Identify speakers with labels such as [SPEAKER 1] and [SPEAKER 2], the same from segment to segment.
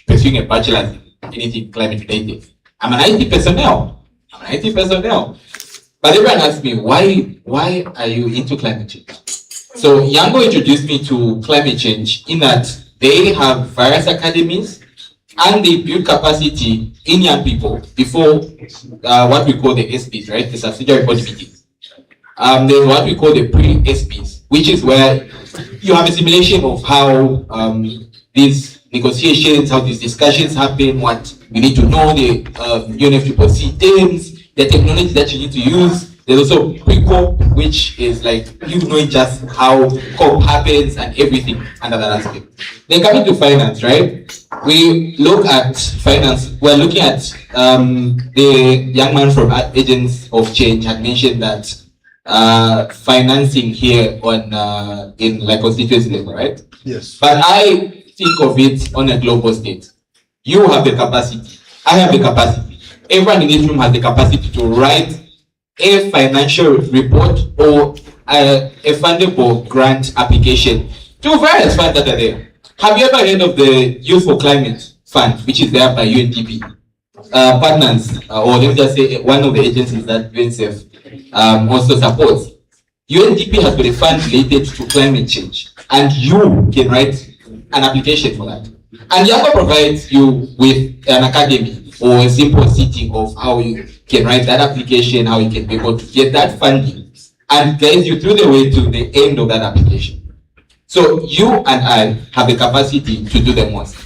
[SPEAKER 1] pursuing a bachelor's in anything climate related. I'm an IT personnel. But everyone asks me, why are you into climate change? So Yango introduced me to climate change in that they have various academies and they build capacity in young people before what we call the SPs, right? The subsidiary body meetings. There's what we call the pre-SPs, which is where you have a simulation of how these negotiations, how these discussions happen, what you need to know, the UNFCCC terms, the technology that you need to use. There's also pre-COP, which is like you knowing just how COP happens and everything under that aspect. Then coming to finance, right? We look at finance. We're looking at the young man from Agents of Change had mentioned that financing here on in like constituency level, right?
[SPEAKER 2] Yes.
[SPEAKER 1] But I think of it on a global state. You have the capacity. I have the capacity. Everyone in this room has the capacity to write a financial report or a fundable grant application to various funds that are there. Have you ever heard of the Youth for Climate Fund, which is there by UNDP? Partners, or let me just say one of the agencies that UNICEF also supports. UNDP has got a fund related to climate change, and you can write an application for that. And Yango provides you with an academy or a simple sitting of how you can write that application, how you can be able to get that funding, and guide you through the way to the end of that application. So you and I have the capacity to do the most.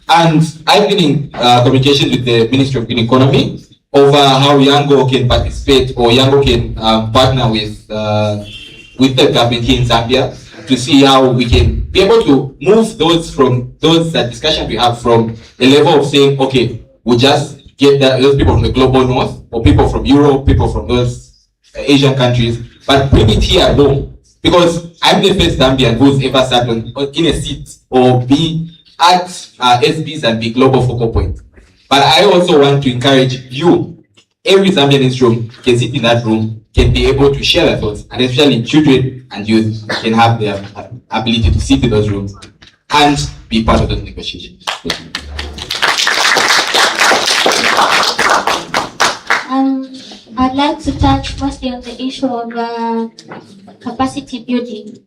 [SPEAKER 1] And I've been in communication with the Ministry of Green Economy over how Yango can participate or Yango can partner with the government here in Zambia to see how we can be able to move those from those discussions we have from a level of saying, okay, we just get those people from the global north or people from Europe, people from those Asian countries, but bring it here at home. Because I'm the first Zambian who's ever sat in a seat or be at SBs and be global focal point. But I also want to encourage you, every Zambian in this room can sit in that room, can be able to share their thoughts, and especially children and youth can have their ability to sit in those rooms and be part of those negotiations.
[SPEAKER 3] I'd like to touch mostly on the issue of capacity building.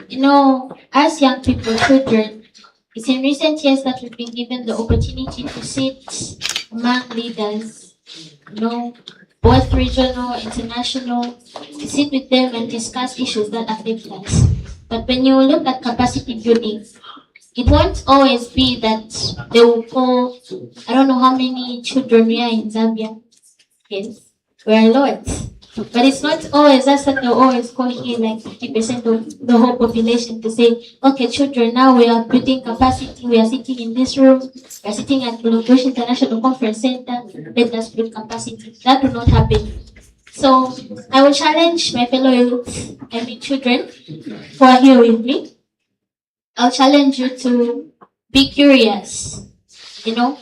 [SPEAKER 3] You know, as young people, children, it's in recent years that we've been given the opportunity to sit among leaders, you know, both regional, international, to sit with them and discuss issues that affect us. But when you look at capacity building, it won't always be that they will call, I don't know how many children we are in Zambia. Yes, we are a lot. But it's not always that they'll always call here like 50% of the whole population to say, okay, children, now we are building capacity, we are sitting in this room, we are sitting at the Bush International Conference Center, let us build capacity. That will not happen. So I will challenge my fellow youth, children who are here with me. I'll challenge you to be curious, you know,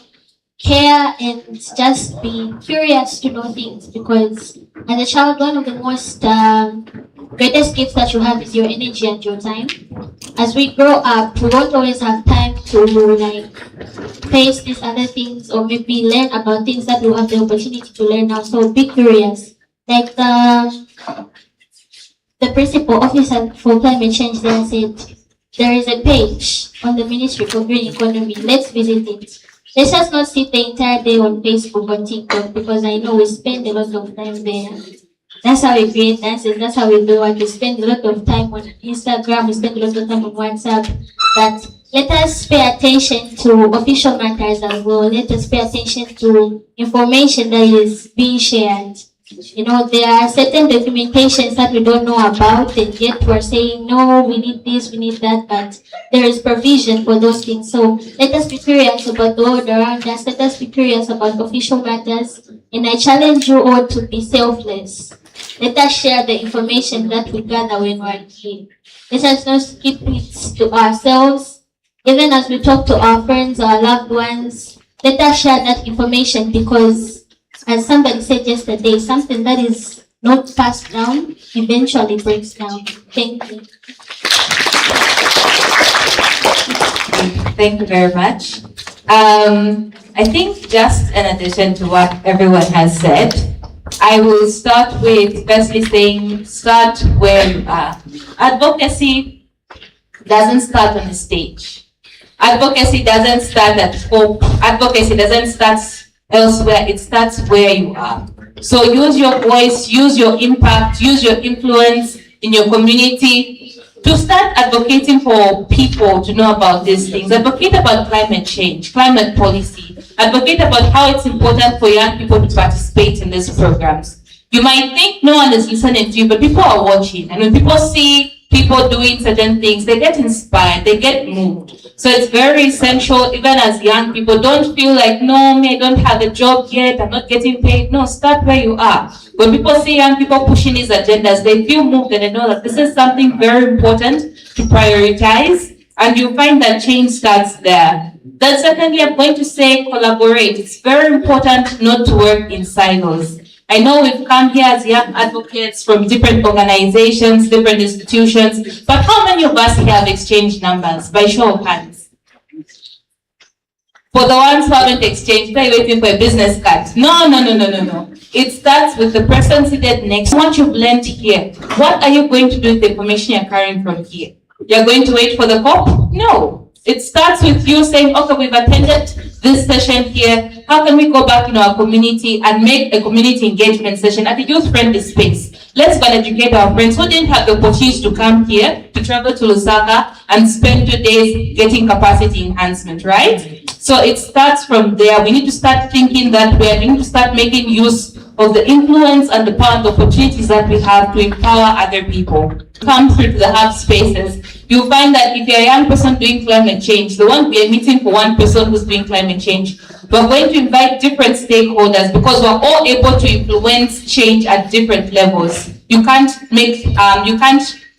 [SPEAKER 3] care and just be curious to know things, because as a child, one of the most greatest gifts that you have is your energy and your time. As we grow up, we won't always have time to like face these other things or maybe learn about things that we have the opportunity to learn now. So be curious. Like the principal officer for climate change there said, there is a page on the Ministry for Green Economy. Let's visit it. Let's just not sit the entire day on Facebook or TikTok, because I know we spend a lot of time there. That's how we create dances, that's how we do it. We spend a lot of time on Instagram, we spend a lot of time on WhatsApp. But let us pay attention to official matters as well. Let us pay attention to information that is being shared. You know, there are certain documentations that we don't know about, and yet we're saying, no, we need this, we need that, but there is provision for those things. So let us be curious about the world around us. Let us be curious about official matters. And I challenge you all to be selfless. Let us share the information that we gather when we're here. Let us not keep it to ourselves. Even as we talk to our friends, our loved ones, let us share that information, because as somebody said yesterday, something that is not passed down eventually breaks down. Thank you.
[SPEAKER 4] Thank you very much.
[SPEAKER 2] I think just in addition to what everyone has said, I will start with firstly saying start where you are. Advocacy doesn't start on the stage. Advocacy doesn't start at home. Advocacy doesn't start elsewhere. It starts where you are. So use your voice, use your impact, use your influence in your community to start advocating for people to know about these things. Advocate about climate change, climate policy. Advocate about how it's important for young people to participate in these programs. You might think no one is listening to you, but people are watching. And when people see people doing certain things, they get inspired, they get moved. So it's very essential, even as young people, don't feel like, no, me, I don't have a job yet, I'm not getting paid. No, start where you are. When people see young people pushing these agendas, they feel moved and they know that this is something very important to prioritize, and you find that change starts there. Then secondly, I'm going to say collaborate. It's very important not to work in silos. I know we've come here as young advocates from different organizations, different institutions, but how many of us here have exchanged numbers? By show of hands. For the ones who haven't exchanged, they're waiting for a business card. No. It starts with the person seated next. What you've learned here, what are you going to do with the information you're carrying from here? You're going to wait for the cop? No. It starts with you saying, okay, we've attended this session here. How can we go back in our community and make a community engagement session at a youth-friendly space? Let's go and educate our friends who didn't have the opportunity to come here, to travel to Lusaka and spend 2 days getting capacity enhancement, right? So it starts from there. We need to start thinking that way. We need to start making use of the influence and the power and the opportunities that we have to empower other people. Come through to the hub spaces. You'll find that if you're a young person doing climate change, there won't be a meeting for one person who's doing climate change. We're going to invite different stakeholders because we're all able to influence change at different levels. You can't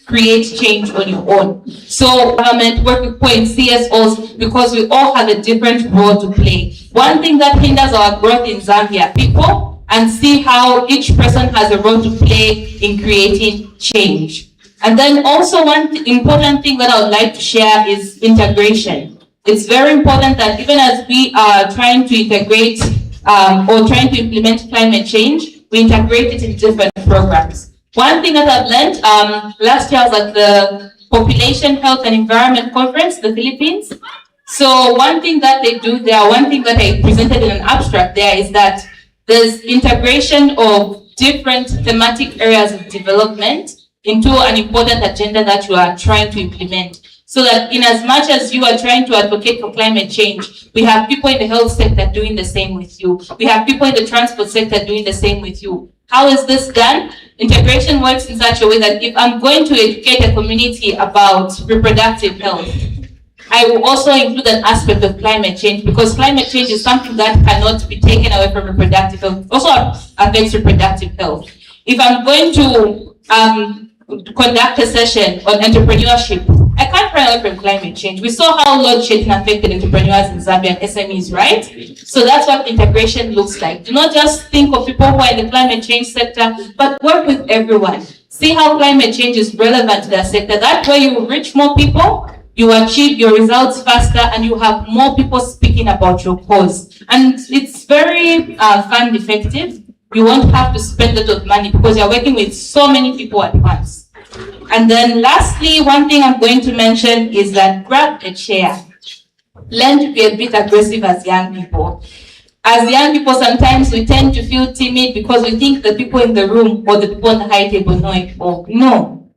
[SPEAKER 2] create change on your own. So government, work with point CSOs, because we all have a different role to play. One thing that hinders our growth in Zambia, people, and see how each person has a role to play in creating change. And then also one important thing that I would like to share is integration. It's very important that even as we are trying to integrate or trying to implement climate change, we integrate it in different programs. One thing that I've learned, last year I was at the Population Health and Environment Conference, the Philippines. So one thing that they do there, one thing that I presented in an abstract there is that there's integration of different thematic areas of development into an important agenda that you are trying to implement. So that in as much as you are trying to advocate for climate change, we have people in the health sector doing the same with you. We have people in the transport sector doing the same with you. How is this done? Integration works in such a way that if I'm going to educate a community about reproductive health, I will also include an aspect of climate change, because climate change is something that cannot be taken away from reproductive health. It also affects reproductive health. If I'm going to conduct a session on entrepreneurship, I can't run away from climate change. We saw how load shedding affected entrepreneurs in Zambia and SMEs, right? So that's what integration looks like. Do not just think of people who are in the climate change sector, but work with everyone. See how climate change is relevant to that sector. That way you reach more people, you achieve your results faster, and you have more people speaking about your cause. And it's very fund effective. You won't have to spend a lot of money because you're working with so many people at once. And then lastly, one thing I'm going to mention is that grab a chair. Learn to be a bit aggressive as young people. As young people, sometimes we tend to feel timid because we think the people in the room or the people on the high table know it all. No.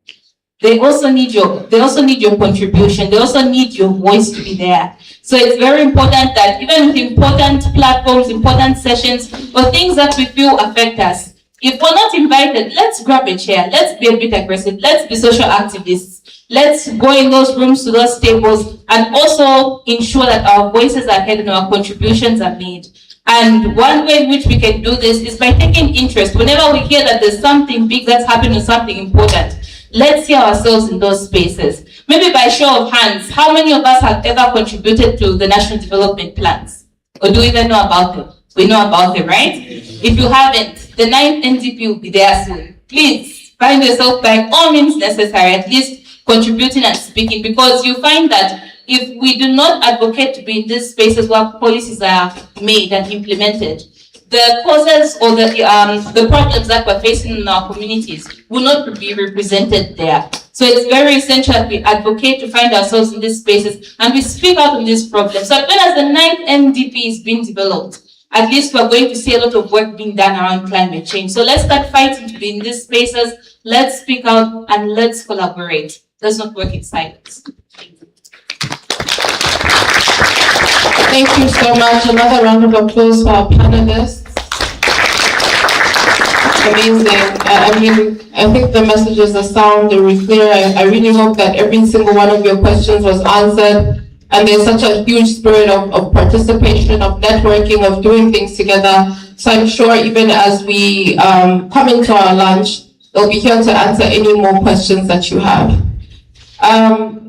[SPEAKER 2] They also need your contribution. They also need your voice to be there. So it's very important that even with important platforms, important sessions, or things that we feel affect us, if we're not invited, let's grab a chair. Let's be a bit aggressive. Let's be social activists. Let's go in those rooms to those tables and also ensure that our voices are heard and our contributions are made. And one way in which we can do this is by taking interest. Whenever we hear that there's something big that's happening or something important, let's see ourselves in those spaces. Maybe by show of hands, how many of us have ever contributed to the national development plans? Or do we even know about them? We know about them, right? If you haven't, the 9th NDP will be there soon. Please find yourself by all means necessary, at least contributing and speaking, because you find that if we do not advocate to be in these spaces where policies are made and implemented, the causes or the problems that we're facing in our communities will not be represented there. So it's very essential that we advocate to find ourselves in these spaces and we speak out on these problems. So as well as the 9th MDP is being developed, at least we're going to see a lot of work being done around climate change. So let's start fighting to be in these spaces. Let's speak out and let's collaborate. Let's not work in silence.
[SPEAKER 4] Thank you so much. Another round of applause for our panelists. Amazing. I think the messages are sound, they're really clear. I really hope that every single one of your questions was answered. And there's such a huge spirit of participation, of networking, of doing things together. So I'm sure even as we come into our lunch, they'll be here to answer any more questions that you have.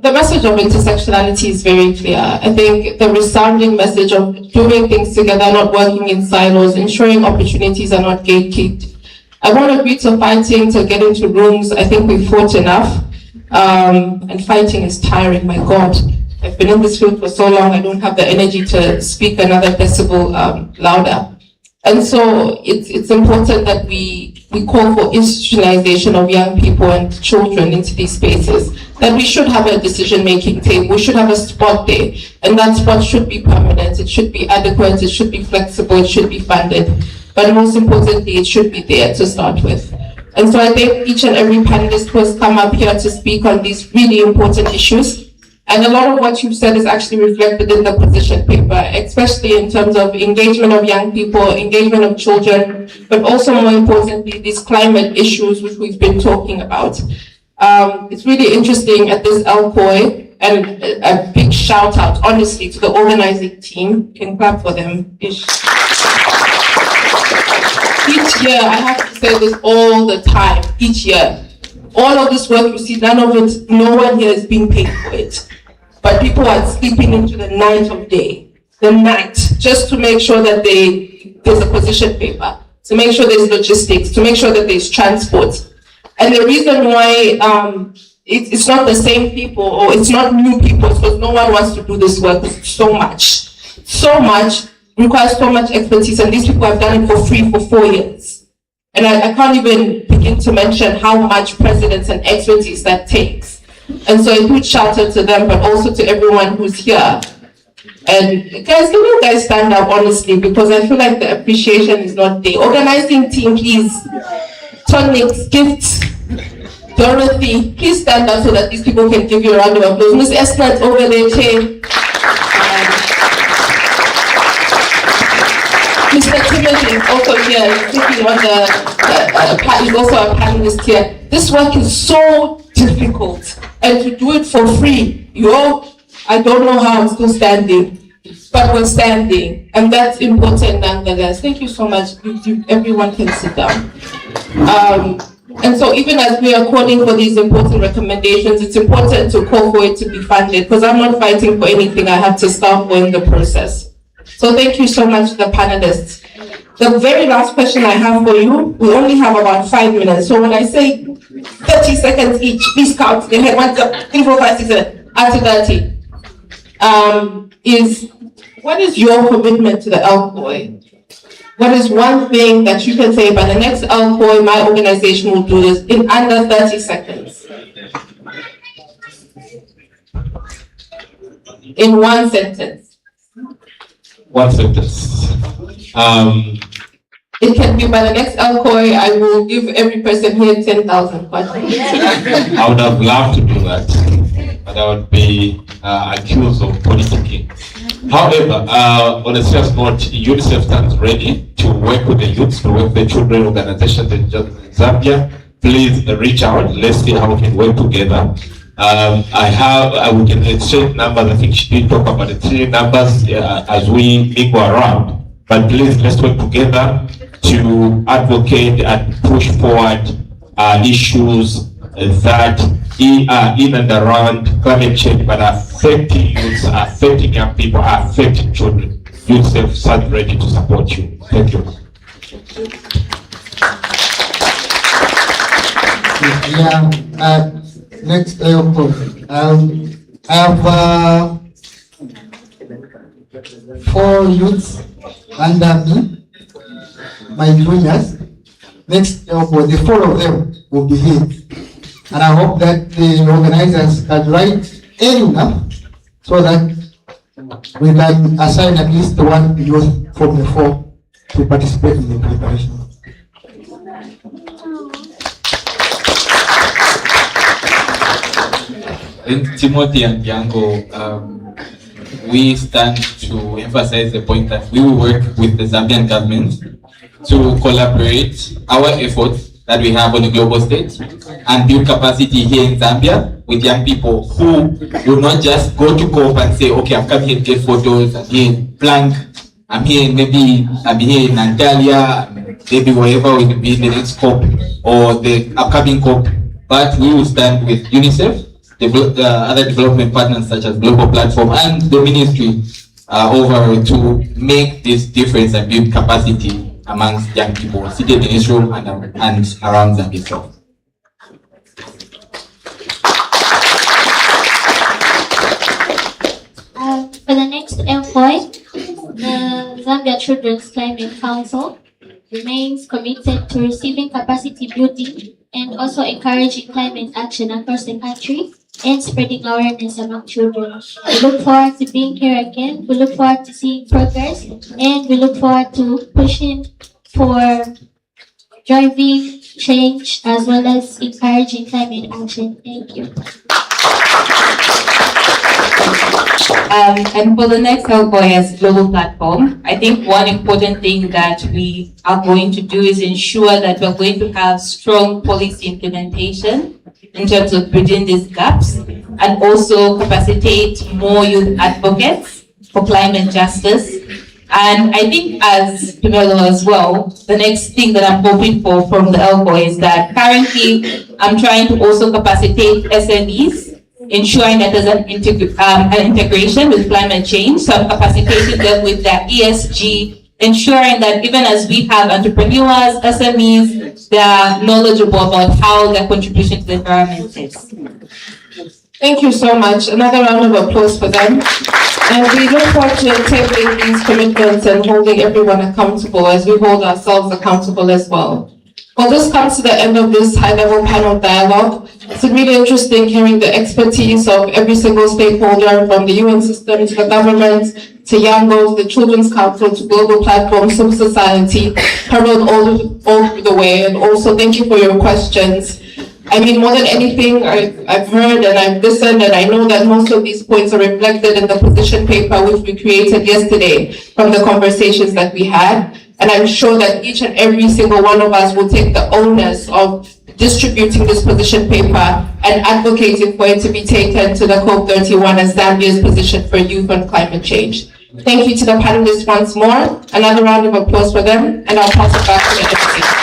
[SPEAKER 4] The message of intersectionality is very clear. I think the resounding message of doing things together, not working in silos, ensuring opportunities are not gatekept. I won't agree to fighting, to get into rooms. I think we've fought enough. And fighting is tiring, my God. I've been in this field for so long, I don't have the energy to speak another decibel louder. And so it's important that we call for institutionalization of young people and children into these spaces, that we should have a decision-making table, we should have a spot there, and that spot should be permanent, it should be adequate, it should be flexible, it should be funded, but most importantly, it should be there to start with. And so I thank each and every panelist who has come up here to speak on these really important issues. And a lot of what you've said is actually reflected in the position paper, especially in terms of engagement of young people, engagement of children, but also more importantly, these climate issues which we've been talking about. It's really interesting at this LCOY, and a big shout out, honestly, to the organizing team. You can clap for them. Each year, I have to say this all the time, each year. All of this work you see, none of it, no one here is being paid for it. But people are sleeping into the night of day, just to make sure that there's a position paper, to make sure there's logistics, to make sure that there's transport. And the reason why it's not the same people, or it's not new people, is because no one wants to do this work. It's so much, requires so much expertise, and these people have done it for free for 4 years. And I can't even begin to mention how much precedence and expertise that takes. And so a huge shout out to them, but also to everyone who's here. And guys, can you guys stand up, honestly, because I feel like the appreciation is not there. Organizing team, please. Tonics, gifts, Dorothy, please stand up so that these people can give you a round of applause. Miss Esnat over there, Chair. Mr. Timothy is also here, sitting on he's also a panelist here. This work is so difficult, and to do it for free, I don't know how I'm still standing, but we're standing, and that's important nonetheless. Thank you so much. Everyone can sit down. And so even as we are calling for these important recommendations, it's important to call for it to be funded, because I'm not fighting for anything I have to start for in the process. So thank you so much to the panelists. The very last question I have for you, we only have about 5 minutes. So when I say 30 seconds each, please count the head. 1, 2, 3, 4, 5, 6, 7, after 30. What is your commitment to the LCOY? What is one thing that you can say, by the next LCOY, my organization will do this in under 30 seconds? In one sentence.
[SPEAKER 1] One sentence.
[SPEAKER 4] It can be, by the next LCOY, I will give every person here 10,000.
[SPEAKER 1] I would have loved to do that, but I would be accused of politicking. However, on a serious note, UNICEF stands ready to work with the youths, to work with the children organizations in Zambia. Please reach out. Let's see how we can work together. We can exchange numbers. I think she did talk about the 3 numbers as we mingle around. But please, let's work together to advocate and push forward issues that are in and around climate change, but are affecting youths, affecting young people, affecting children. UNICEF stands ready to support you. Thank you.
[SPEAKER 5] Yeah. Next, I have 4 youths under me, my juniors. Next, for the 4 of them will be here. And I hope that the organizers can write enough so that we can assign at least one youth from the 4 to participate in the preparation.
[SPEAKER 1] In Timothy and Yango, we stand to emphasize the point that we will work with the Zambian government to collaborate our efforts that we have on a global stage and build capacity here in Zambia with young people who will not just go to COP and say, okay, I've come here to get photos, I'm here in Plank, I'm here in Antalya, maybe wherever we will be in the next COP or the upcoming COP. But we will stand with UNICEF, the other development partners such as Global Platform and the ministry overall to make this difference and build capacity amongst young people seated in this room and around Zambia itself.
[SPEAKER 3] For the next LCOY, the Zambia Children's Climate Council remains committed to receiving capacity building and also encouraging climate action across the country and spreading awareness among children. We look forward to being here again. We look forward to seeing progress, and we look forward to pushing for driving change as well as encouraging climate action. Thank you.
[SPEAKER 2] And for the next LCOY as global platform, I think one important thing that we are going to do is ensure that we're going to have strong policy implementation in terms of bridging these gaps and also capacitate more youth advocates for climate justice. And I think as Pamela as well, the next thing that I'm hoping for from the LCOY is that currently I'm trying to also capacitate SMEs, ensuring that there's an integration with climate change. So I'm capacitating them with their ESG, ensuring that even as we have entrepreneurs, SMEs, they are knowledgeable about how their contribution to the environment is.
[SPEAKER 4] Thank you so much. Another round of applause for them. And we look forward to taking these commitments and holding everyone accountable as we hold ourselves accountable as well. Well, this comes to the end of this high-level panel dialogue. It's really interesting hearing the expertise of every single stakeholder, from the UN system to the government, to Yango, the Children's Council, to Global Platform, civil society, covered all through the way. And also, thank you for your questions. I mean, more than anything, I've heard and I've listened, and I know that most of these points are reflected in the position paper which we created yesterday from the conversations that we had. And I'm sure that each and every single one of us will take the onus of distributing this position paper and advocating for it to be taken to the COP31 as Zambia's position for youth on climate change. Thank you to the panelists once more. Another round of applause for them, and I'll pass it back to the MC.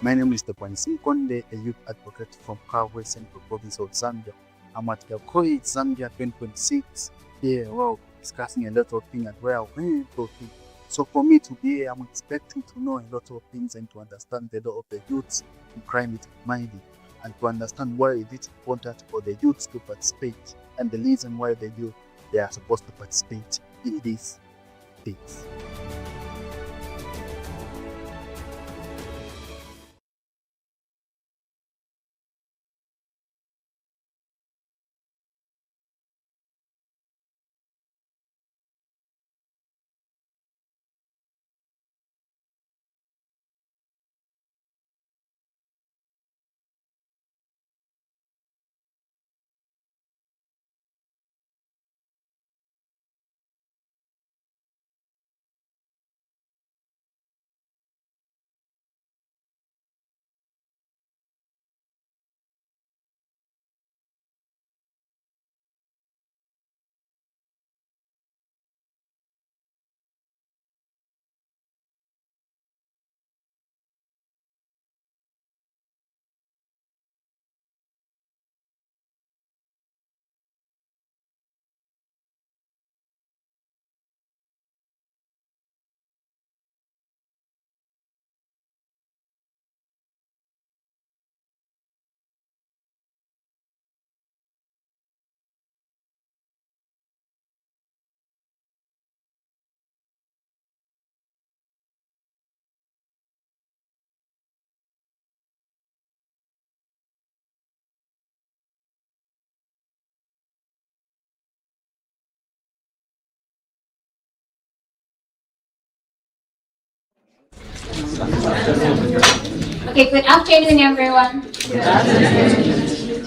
[SPEAKER 6] My name is LCOY Konde, a youth advocate from Kabwe Central Province of Zambia. I'm at LCOY Zambia 2026. Here, well, discussing a lot of things and where I went to. So for me to be here, I'm expecting to know a lot of things and to understand the law of the youths in climate minded, and to understand why it is important for the youths to participate and the reason why they are supposed to participate in these things.
[SPEAKER 3] Okay, good afternoon, everyone.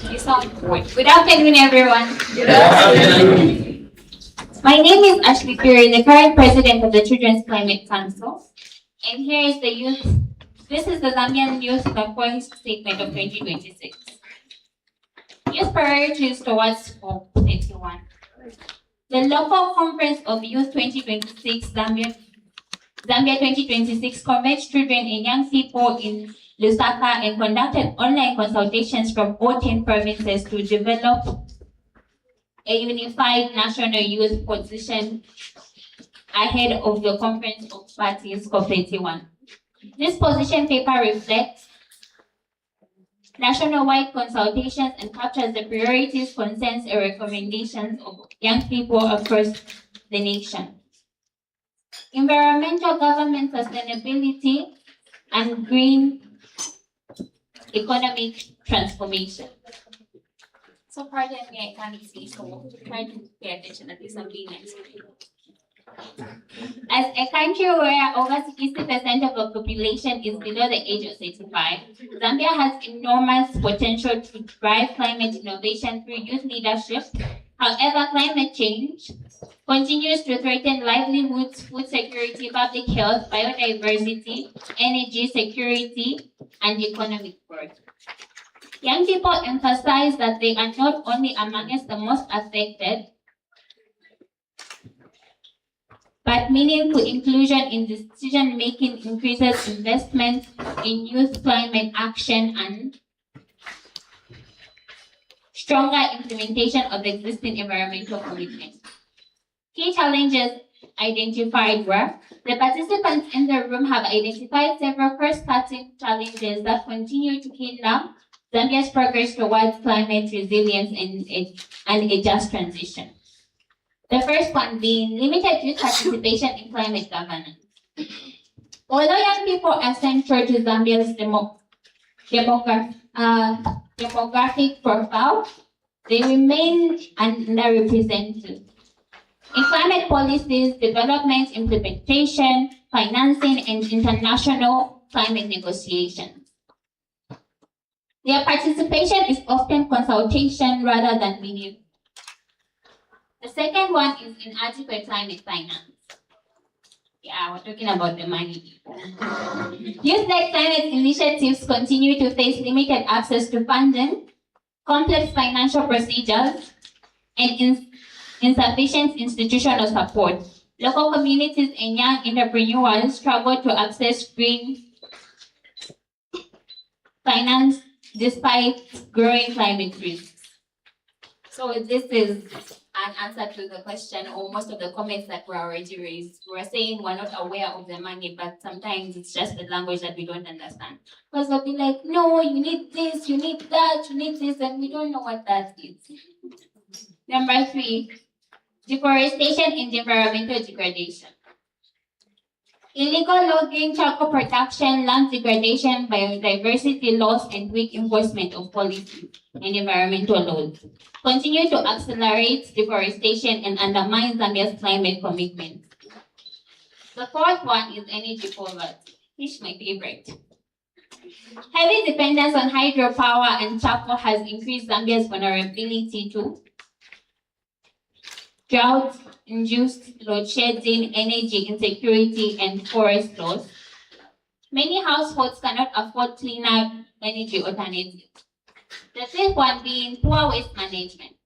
[SPEAKER 3] You sound bored. Good afternoon, everyone. My name is Ashley Fury, the current president of the Children's Climate Council. And here is the youth. This is the Zambian Youth Policy Statement of 2026. Youth priorities towards COP21. The local conference of Youth 2026 Zambia 2026 convened children and young people in Lusaka and conducted online consultations from all 10 provinces to develop a unified national youth position ahead of the Conference of Parties COP21. This position paper reflects nationwide consultations and captures the priorities, concerns, and recommendations of young people across the nation. Environmental government sustainability and green economic transformation. So pardon me, I can't see, so try to pay attention, at least I'm being nice. As a country where over 60% of the population is below the age of 65, Zambia has enormous potential to drive climate innovation through youth leadership. However, climate change continues to threaten livelihoods, food security, public health, biodiversity, energy security, and economic growth. Young people emphasize that they are not only amongst the most affected, but meaningful inclusion in decision-making increases investment in youth climate action and stronger implementation of existing environmental commitments. Key challenges identified were: the participants in the room have identified several cross-cutting challenges that continue to hinder Zambia's progress towards climate resilience and a just transition. The first one being limited youth participation in climate governance. Although young people are central to Zambia's demographic profile, they remain underrepresented in climate policies, development, implementation, financing, and international climate negotiations. Their participation is often consultation rather than meaningful. The second one is inadequate climate finance. Yeah, we're talking about the money. Youth-led climate initiatives continue to face limited access to funding, complex financial procedures, and insufficient institutional support. Local communities and young entrepreneurs struggle to access green finance despite growing climate risks. So this is an answer to the question, or most of the comments that were already raised. We're saying we're not aware of the money, but sometimes it's just the language that we don't understand. Because they'll be like, no, you need this, you need that, you need this, and we don't know what that is. Number 3, deforestation and environmental degradation. Illegal logging, charcoal production, land degradation, biodiversity loss, and weak enforcement of policy and environmental laws continue to accelerate deforestation and undermine Zambia's climate commitments. The fourth one is energy poverty, which is my favorite. Heavy dependence on hydropower and charcoal has increased Zambia's vulnerability to drought-induced load shedding, energy insecurity, and forest loss. Many households cannot afford cleaner energy alternatives. The fifth one being poor waste management.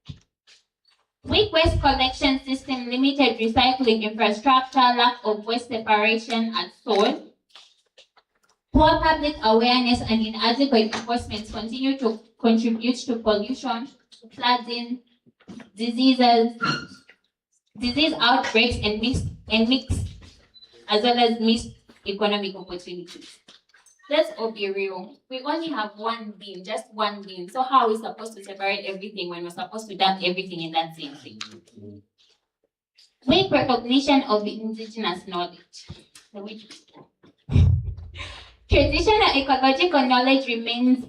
[SPEAKER 3] Weak waste collection system, limited recycling infrastructure, lack of waste separation at source, poor public awareness, and inadequate enforcement continue to contribute to pollution, flooding, disease outbreaks, and as well as missed economic opportunities. Let's all be real. We only have one bin, just one bin. So how are we supposed to separate everything when we're supposed to dump everything in that same thing? Weak recognition of indigenous knowledge. Traditional ecological knowledge remains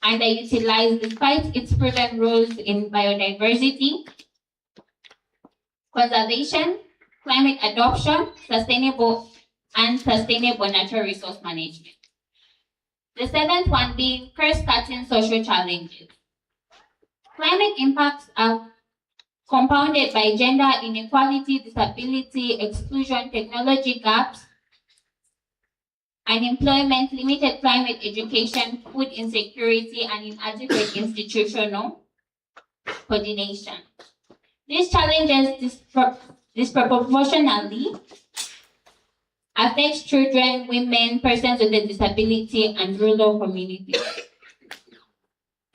[SPEAKER 3] underutilized despite its proven roles in biodiversity, conservation, climate adoption, sustainable and sustainable natural resource management. The seventh one being cross-cutting social challenges. Climate impacts are compounded by gender inequality, disability, exclusion, technology gaps, unemployment, limited climate education, food insecurity, and inadequate institutional coordination. These challenges disproportionately affect children, women, persons with a disability, and rural communities.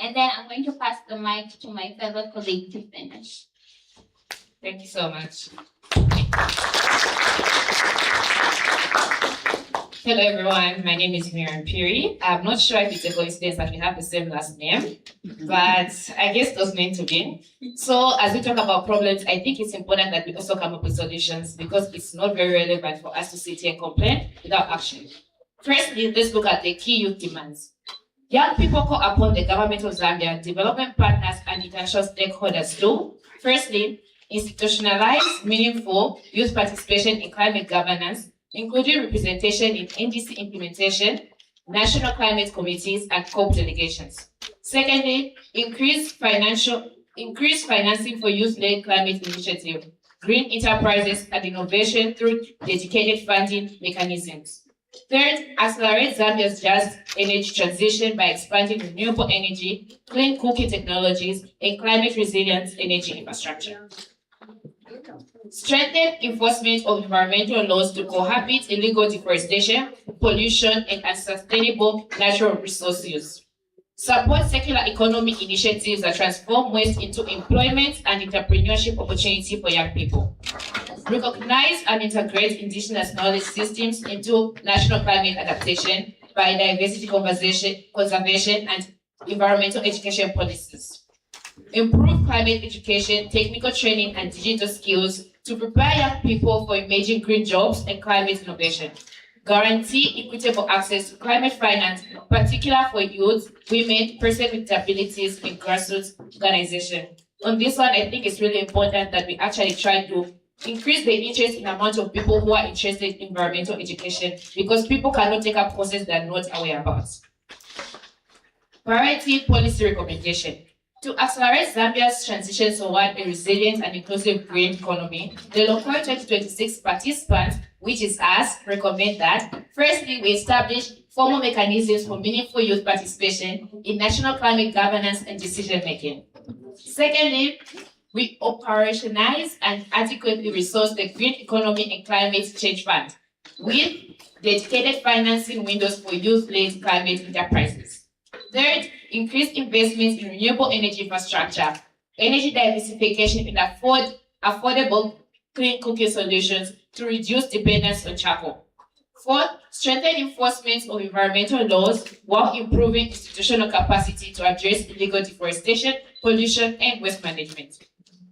[SPEAKER 3] And then I'm going to pass the mic to my fellow colleague to finish.
[SPEAKER 7] Thank you so much. Hello everyone, my name is Miriam Piri. I'm not sure if it's a coincidence that we have the same last name, but I guess it was meant to be. So as we talk about problems, I think it's important that we also come up with solutions because it's not very relevant for us to sit here and complain without action. Firstly, let's look at the key youth demands. Young people call upon the government of Zambia, development partners, and international stakeholders to, firstly, institutionalize meaningful youth participation in climate governance, including representation in NDC implementation, national climate committees, and COP delegations. Secondly, increase financing for youth-led climate initiative, green enterprises, and innovation through dedicated funding mechanisms. Third, accelerate Zambia's just energy transition by expanding renewable energy, clean cooking technologies, and climate-resilient energy infrastructure. Strengthen enforcement of environmental laws to cohabit illegal deforestation, pollution, and unsustainable natural resource use. Support circular economy initiatives that transform waste into employment and entrepreneurship opportunity for young people. Recognize and integrate indigenous knowledge systems into national climate adaptation, biodiversity conservation, and environmental education policies. Improve climate education, technical training, and digital skills to prepare young people for emerging green jobs and climate innovation. Guarantee equitable access to climate finance, particularly for youth, women, persons with disabilities, and grassroots organizations. On this one, I think it's really important that we actually try to increase the interest in the amount of people who are interested in environmental education because people cannot take up courses they're not aware about. Priority policy recommendation. To accelerate Zambia's transition toward a resilient and inclusive green economy, the LCOY 2026 participants, which is us, recommend that, firstly, we establish formal mechanisms for meaningful youth participation in national climate governance and decision-making. Secondly, we operationalize and adequately resource the Green Economy and Climate Change Fund with dedicated financing windows for youth-led climate enterprises. Third, increase investments in renewable energy infrastructure, energy diversification, and affordable clean cooking solutions to reduce dependence on charcoal. Fourth, strengthen enforcement of environmental laws while improving institutional capacity to address illegal deforestation, pollution, and waste management.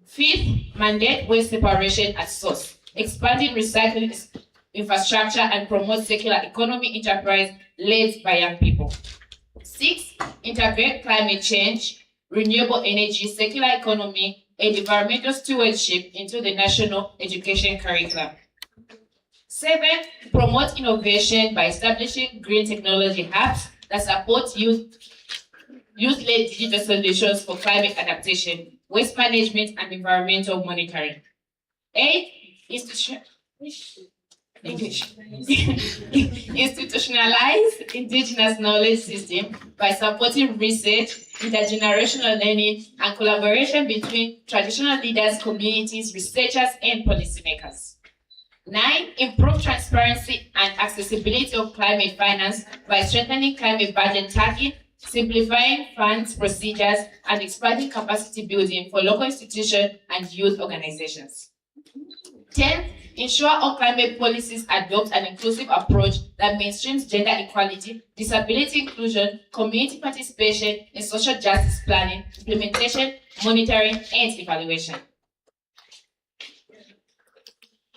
[SPEAKER 7] Fifth, mandate waste separation at source, expanding recycling infrastructure, and promote circular economy enterprise led by young people. Six, integrate climate change, renewable energy, circular economy, and environmental stewardship into the national education curriculum. Seven, promote innovation by establishing green technology hubs that support youth-led digital solutions for climate adaptation, waste management, and environmental monitoring. Eight, institutionalize indigenous knowledge system by supporting research, intergenerational learning, and collaboration between traditional leaders, communities, researchers, and policymakers. 9, improve transparency and accessibility of climate finance by strengthening climate budget tracking, simplifying funds procedures, and expanding capacity building for local institutions and youth organizations. 10, ensure all climate policies adopt an inclusive approach that mainstreams gender equality, disability inclusion, community participation, and social justice planning, implementation, monitoring, and evaluation.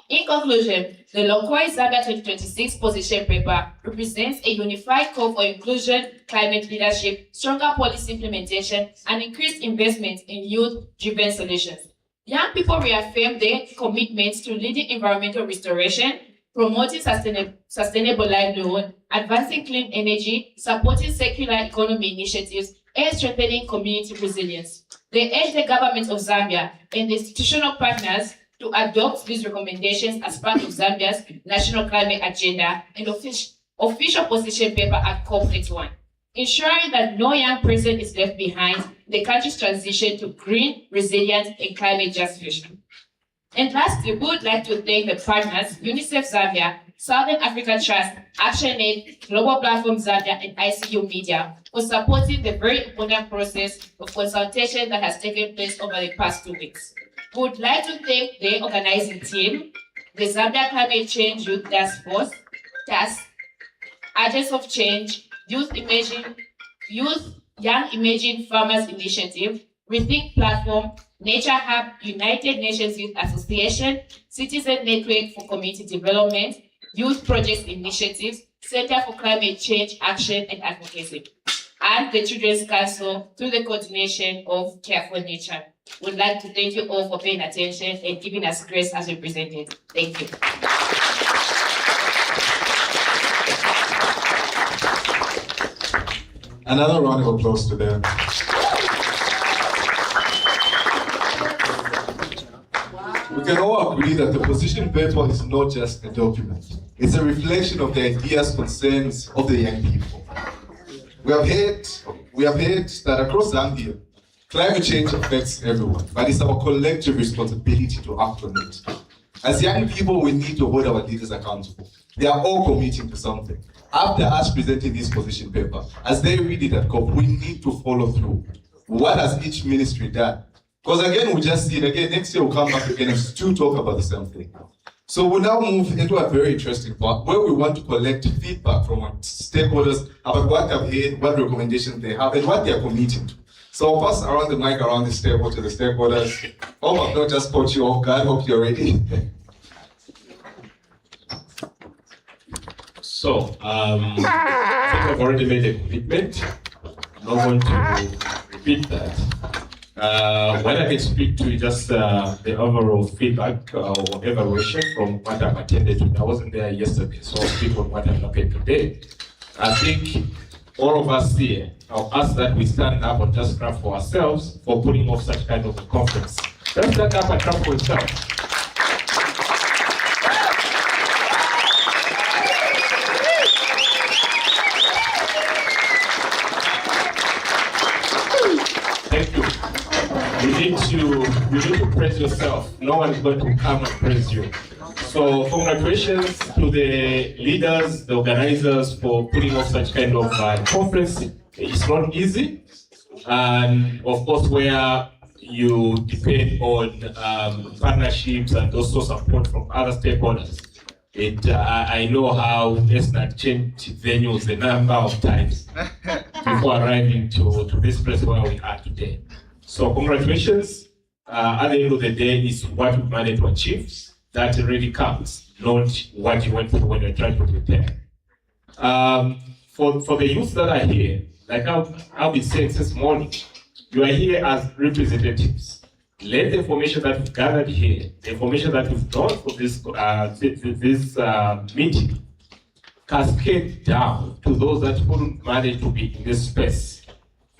[SPEAKER 7] In conclusion, the LCOY Zambia 2026 position paper represents a unified call for inclusion, climate leadership, stronger policy implementation, and increased investment in youth-driven solutions. Young people reaffirm their commitment to leading environmental restoration, promoting sustainable livelihood, advancing clean energy, supporting circular economy initiatives, and strengthening community resilience. They urge the government of Zambia and the institutional partners to adopt these recommendations as part of Zambia's national climate agenda and official position paper at COP31, ensuring that no young person is left behind in the country's transition to green, resilient, and climate just future. And lastly, we would like to thank the partners, UNICEF Zambia, Southern Africa Trust, ActionAid, Global Platform Zambia, and ICU Media for supporting the very important process of consultation that has taken place over the past 2 weeks. We would like to thank the organizing team, the Zambia Climate Change Youth Task Force, TASK, Agents of Change, Youth Young Emerging Farmers Initiative, Rethink Platform, Nature Hub, United Nations Youth Association, Citizen Network for Community Development, Youth Projects Initiatives, Center for Climate Change Action and Advocacy, and the Children's Council through the coordination of Care for Nature. We'd like to thank you all for paying attention and giving us grace as we presented. Thank you.
[SPEAKER 8] Another round of applause to them. We can all agree that the position paper is not just a document. It's a reflection of the ideas, concerns of the young people. We have heard that across Zambia, climate change affects everyone, but it's our collective responsibility to act on it. As young people, we need to hold our leaders accountable. They are all committing to something. After us presenting this position paper, as they read it at COP, we need to follow through. What has each ministry done? Because again, we just see it again, next year we'll come back again and still talk about the same thing. So we'll now move into a very interesting part where we want to collect feedback from our stakeholders about what they've heard, what recommendations they have, and what they are committing to. So I'll pass around the mic around this table to the stakeholders. Hope I've not just caught you off guard, hope you're ready.
[SPEAKER 9] So, I think I've already made a commitment. I'm not going to repeat that. What I can speak to is just the overall feedback or evaluation from what I've attended to. I wasn't there yesterday, so I'll speak on what has happened today. I think all of us here, I'll ask that we stand up and just clap for ourselves for putting off such kind of a conference. Let's stand up and clap for yourself. Thank you. You need to praise yourself. No one is going to come and praise you. So congratulations to the leaders, the organizers for putting off such kind of conference. It's not easy. And of course, where you depend on partnerships and also support from other stakeholders. I know how ESNAT changed venues a number of times before arriving to this place where we are today. So congratulations. At the end of the day, it's what we managed to achieve that really counts, not what you went through when you're trying to prepare. For the youth that are here, like I've been saying since morning, you are here as representatives. Let the information that we've gathered here, the information that we've done for this meeting, cascade down to those that couldn't manage to be in this space.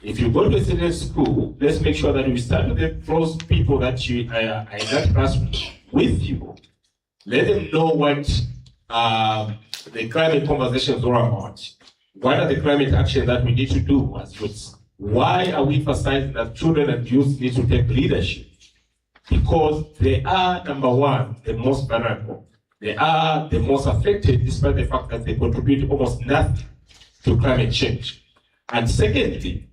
[SPEAKER 9] If you go to a certain school, let's make sure that we start with those people that you are in that classroom with you. Let them know what the climate conversation is all about. What are the climate actions that we need to do as youths? Why are we emphasizing that children and youth need to take leadership? Because they are, number one, the most vulnerable. They are the most affected, despite the fact that they contribute almost nothing to climate change. And secondly,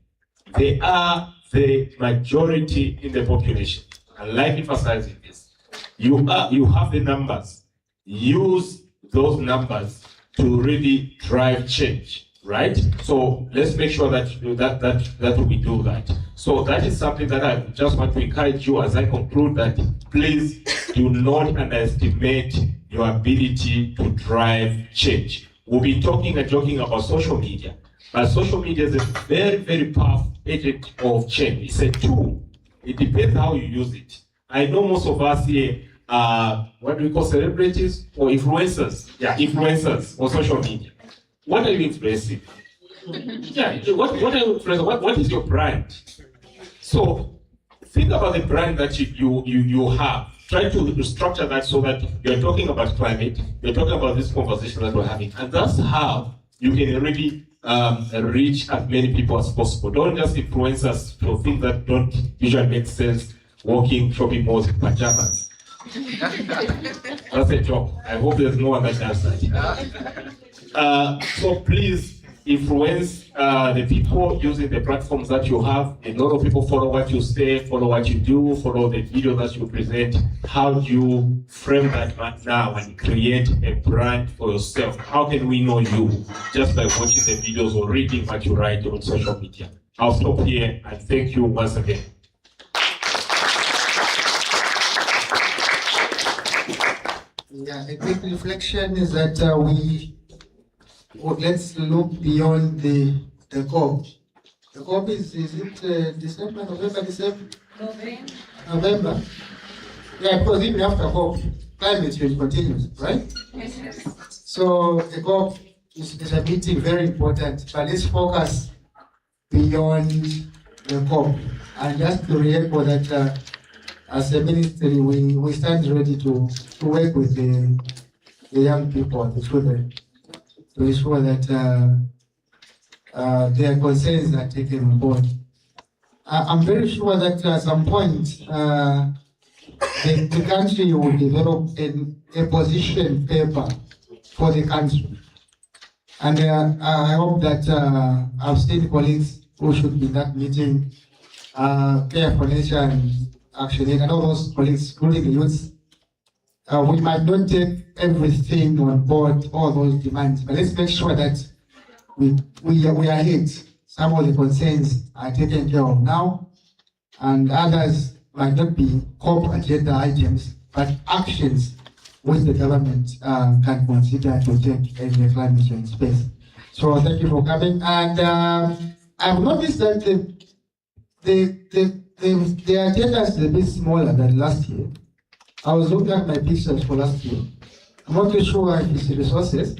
[SPEAKER 9] they are the majority in the population. I like emphasizing this. You have the numbers. Use those numbers to really drive change, right? So let's make sure that we do that. So that is something that I just want to encourage you as I conclude that please do not underestimate your ability to drive change. We'll be talking and joking about social media, but social media is a very, very powerful agent of change. It's a tool. It depends how you use it. I know most of us here what do we call celebrities or influencers? Yeah, influencers on social media. What are you influencing? Yeah, what are you influencing? What is your brand? So think about the brand that you have. Try to structure that so that you're talking about climate, you're talking about this conversation that we're having, and that's how you can really reach as many people as possible. Don't just influence us for things that don't usually make sense, walking shopping malls in pajamas. That's a joke. I hope there's no one that does that. So please influence the people using the platforms that you have. A lot of people follow what you say, follow what you do, follow the video that you present. How do you frame that now and create a brand for yourself? How can we know you? Just by watching the videos or reading what you write on social media. I'll stop here and thank you once again.
[SPEAKER 5] Yeah, a quick reflection is that let's look beyond the COP. The COP is it December, November, December? November. Yeah, because even after COP, climate change continues, right? Yes. So the COP is a meeting very important, but let's focus beyond the COP. And just to re-echo that as a ministry, we stand ready to work with the young people, the children, to ensure that their concerns are taken on board. I'm very sure that at some point, the country will develop a position paper for the country. And I hope that I've seen colleagues who should be in that meeting, Care for Nature and Action Aid, and all those colleagues, including the youths. We might not take everything on board, all those demands, but let's make sure that we are hit. Some of the concerns are taken care of now, and others might not be COP agenda items, but actions which the government can consider to take in the climate change space. So thank you for coming. And I've noticed that the agenda is a bit smaller than last year. I was looking at my pictures for last year. I'm not too sure if it's resources,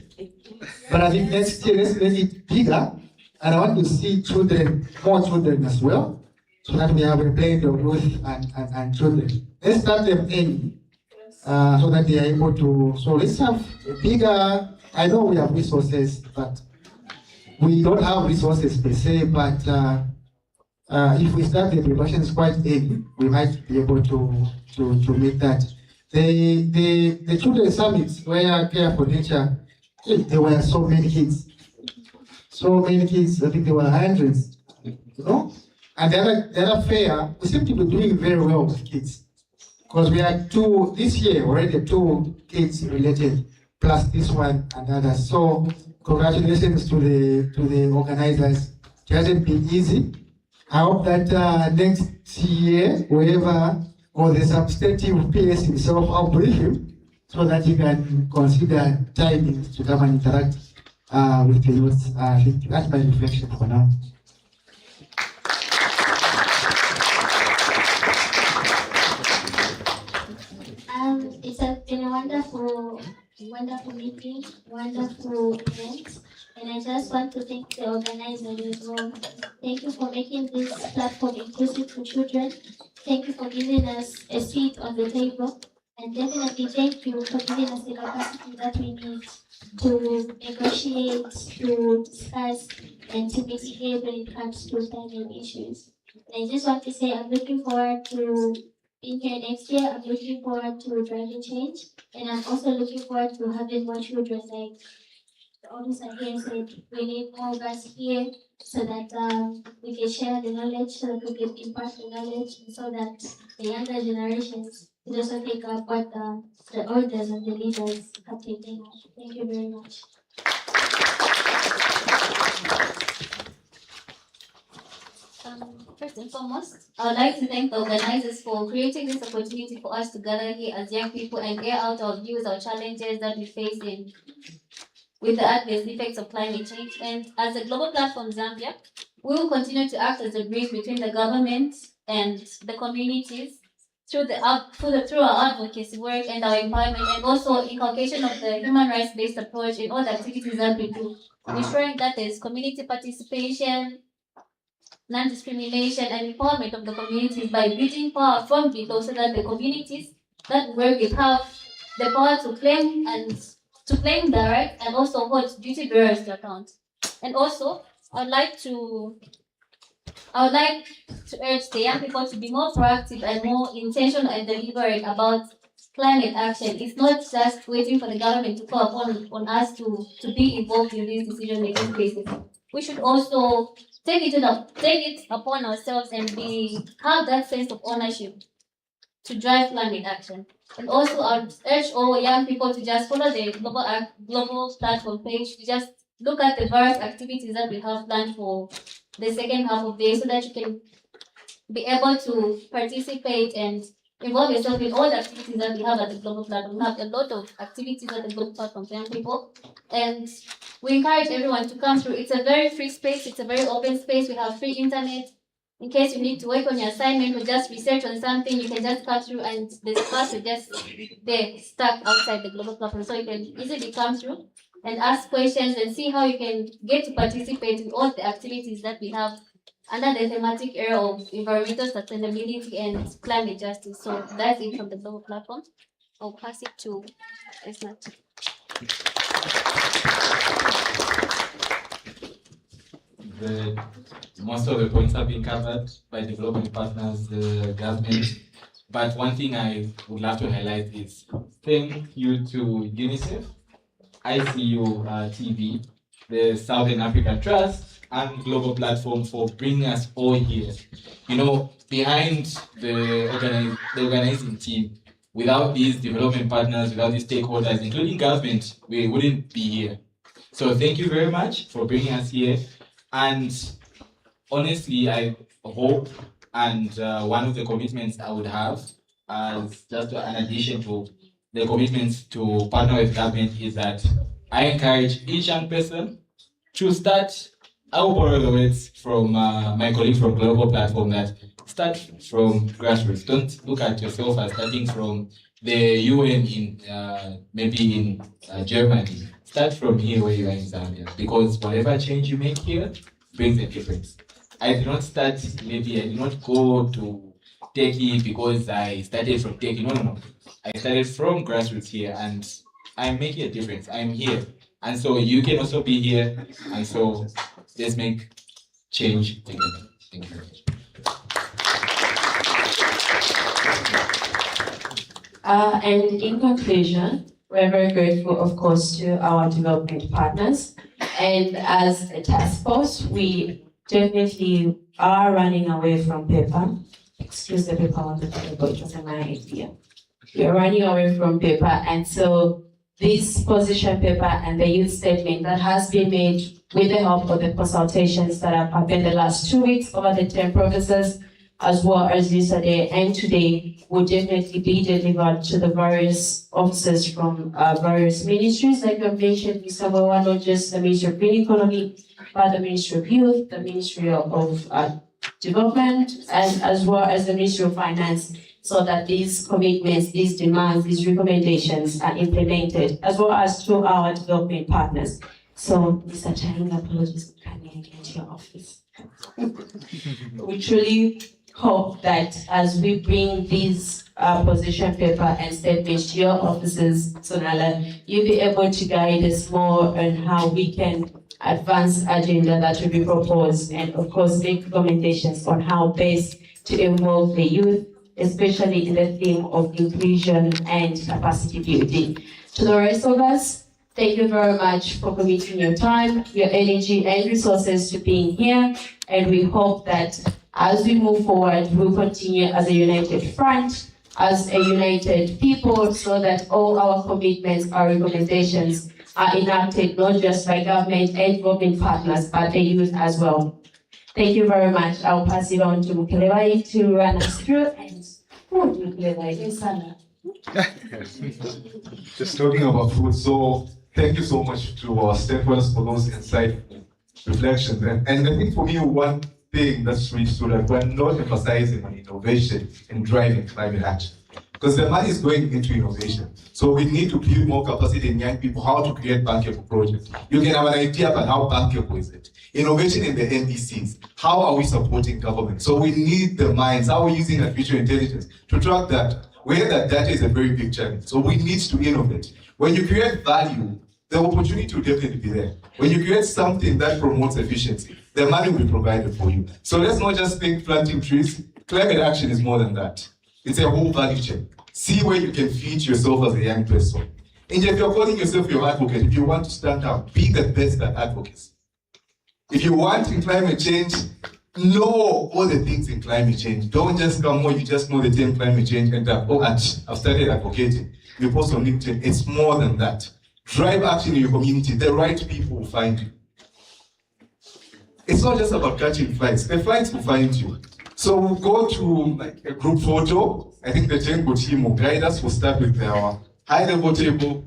[SPEAKER 5] but I think next year let's make it bigger. And I want to see children, more children as well, so that we have a blend of youth and children. Let's start them early, so that they are able to. So let's have a bigger. I know we have resources, but we don't have resources per se. But if we start the preparations quite early, we might be able to make that. The children's summits where Care for Nature, there were so many kids. So many kids, I think there were hundreds, you know? And the other fair, we seem to be doing very well with kids. Because we had this year already 2 kids related, plus this one and others. So congratulations to the organizers. It hasn't been easy. I hope that next year, whoever, or the substantive PS himself, I'll brief him so that he can consider timings to come and interact with the youth. I think that's my reflection for now.
[SPEAKER 3] It has been a wonderful meeting, wonderful event, and I just want to thank the organizers as well. Thank you for making this platform inclusive for children. Thank you for giving us a seat on the table, and definitely thank you for giving us the capacity that we need to negotiate, to discuss, and to mitigate when it comes to climate issues. And I just want to say I'm looking forward to being here next year. I'm looking forward to driving change, and I'm also looking forward to having more children. Like the officer here said, we need more of us here so that we can share the knowledge, so that we can impart the knowledge, and so that the younger generations will also take up what the elders and the leaders have taken up. Thank you very much.
[SPEAKER 10] First and foremost, I would like to thank the organizers for creating this opportunity for us to gather here as young people and air out our views or challenges that we face with the adverse effects of climate change. And as a global platform, Zambia, we will continue to act as a bridge between the government and the communities through our advocacy work and our empowerment, and also inculcation of the human rights-based approach in all the activities that we do, ensuring that there's community participation, non-discrimination, and empowerment of the communities by building power from below, so that the communities that work with have the power to claim the right and also hold duty bearers to account. And also, I would like to urge the young people to be more proactive and more intentional and deliberate about climate action. It's not just waiting for the government to call on us to be involved in these decision-making cases. We should also take it upon ourselves and have that sense of ownership to drive climate action. And also, I would urge all young people to just follow the global platform page, to just look at the various activities that we have planned for the second half of the year, so that you can be able to participate and involve yourself in all the activities that we have at the global platform. We have a lot of activities at the global platform for young people, and we encourage everyone to come through. It's a very free space, it's a very open space. We have free internet. In case you need to work on your assignment or just research on something, you can just come through, and the class will just there stuck outside the global platform. So you can easily come through and ask questions and see how you can get to participate in all the activities that we have under the thematic area of environmental sustainability and climate justice. So that's it from the global platform. I'll pass it to Esnat.
[SPEAKER 1] Most of the points have been covered by the global partners, the government. But one thing I would love to highlight is thank you to UNICEF, ICU TV, the Southern African Trust, and Global Platform for bringing us all here. You know, behind the organizing team, without these development partners, without these stakeholders, including government, we wouldn't be here. So thank you very much for bringing us here. And honestly, I hope, and one of the commitments I would have, as just an addition to the commitments to partner with government, is that I encourage each young person to start. I will borrow the words from my colleague from Global Platform, that start from grassroots. Don't look at yourself as starting from the UN in maybe in Germany. Start from here where you are in Zambia, because whatever change you make here brings a difference. I did not go to Turkey because I started from Turkey. No. I started from grassroots here, and I'm making a difference. I'm here. And so you can also be here. And so let's make change together. Thank you very much.
[SPEAKER 11] And in conclusion, we're very grateful, of course, to our development partners. And as a task force, we definitely are running away from paper. Excuse the paper on the table, it wasn't my idea. We are running away from paper. And so this position paper and the youth statement that has been made with the help of the consultations that have happened the last 2 weeks over the 10 provinces, as well as yesterday and today, will definitely be delivered to the various officers from various ministries, like you mentioned, Mr. Wawa, not just the Ministry of Green Economy, but the Ministry of Youth, the Ministry of Development, and as well as the Ministry of Finance, so that these commitments, these demands, these recommendations are implemented, as well as to our development partners. So, Mr. Charing, apologies for coming again to your office. We truly hope that as we bring these position paper and statements to your offices, Sonala, you'll be able to guide us more on how we can advance agenda that will be proposed, and of course make recommendations on how best to involve the youth, especially in the theme of inclusion and capacity building. To the rest of us, thank you very much for committing your time, your energy, and resources to being here. And we hope that as we move forward, we'll continue as a united front, as a united people, so that all our commitments, our recommendations are enacted not just by government and development partners, but the youth as well. Thank you very much. I'll pass it on to Mukelewai to run us through. And
[SPEAKER 8] Just talking about food, so thank you so much to our stakeholders for those insightful reflections. And I think for me, one thing that's switched to that we're not emphasizing on innovation and driving climate action. Because the money is going into innovation. So we need to build more capacity in young people how to create bankable projects. You can have an idea about how bankable is it. Innovation in the NDCs. How are we supporting government? So we need the minds. How are we using artificial intelligence to track that? Where that data is a very big challenge. So we need to innovate. When you create value, the opportunity will definitely be there. When you create something that promotes efficiency, the money will be provided for you. So let's not just think planting trees. Climate action is more than that. It's a whole value chain. See where you can feed yourself as a young person. And if you're calling yourself your advocate, if you want to stand up, be the best at advocacy. If you want in climate change, know all the things in climate change. Don't just come where you just know the term climate change and I've started advocating. You post on LinkedIn. It's more than that. Drive action in your community. The right people will find you. It's not just about catching flights. The flights will find you. So we'll go to like a group photo. I think the technical team will guide us. We'll start with our high-level table.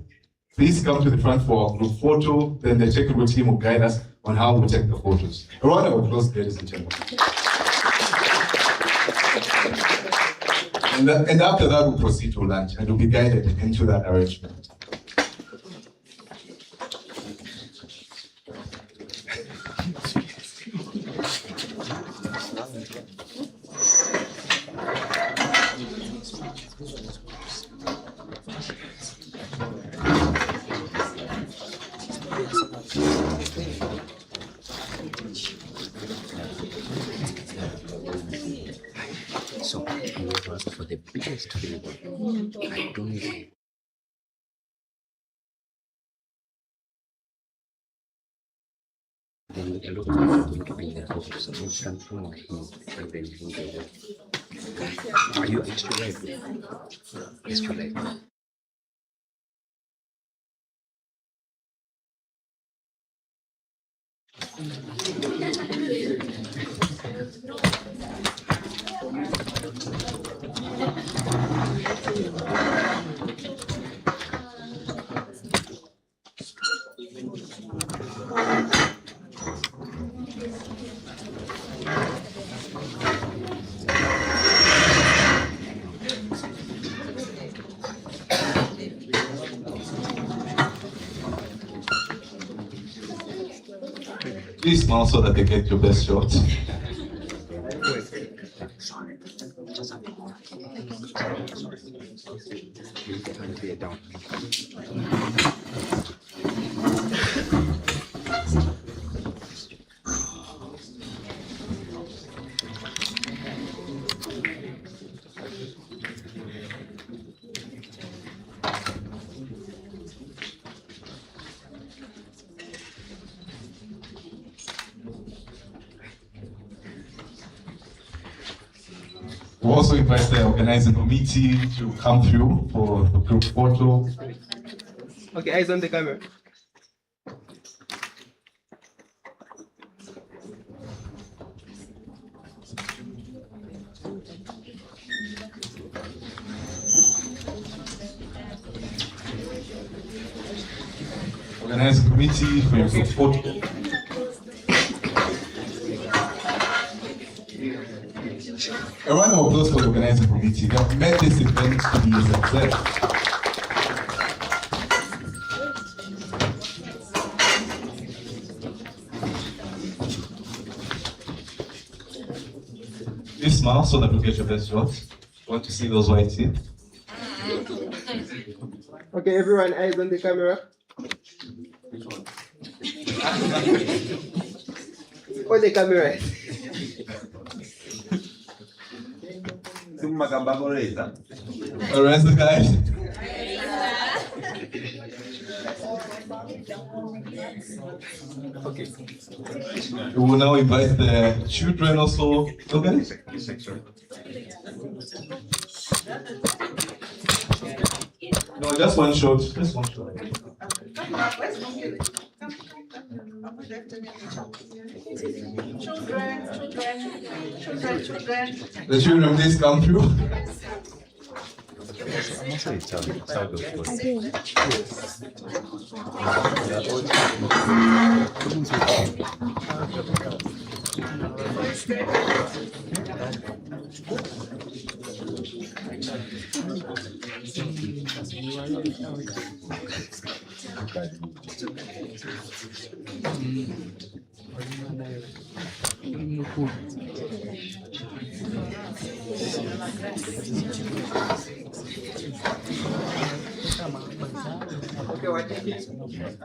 [SPEAKER 8] Please come to the front for our group photo. Then the technical team will guide us on how we take the photos. A round of applause, ladies and gentlemen. And after that, we'll proceed to lunch and we'll be guided into that arrangement.
[SPEAKER 12] So I was asked for the biggest favor. I don't know. Then a lot of people are going to be in the house. So it's something like are you extra life? Extra life.
[SPEAKER 8] Please smile so that they get your best shot. We also invite the organizing committee to come through for the group photo.
[SPEAKER 13] Okay, eyes on the camera.
[SPEAKER 8] Organizing committee for your group photo. A round of applause for the organizing committee. They have made this event to be a success. Please smile so that we get your best shot. Want to see those white teeth?
[SPEAKER 13] Okay, everyone, eyes on the camera. On the camera.
[SPEAKER 8] Alright, guys.
[SPEAKER 13] Okay.
[SPEAKER 8] We will now invite the children also. Okay. No, just one shot. Just one shot. The children, please come through.
[SPEAKER 13] Okay, what?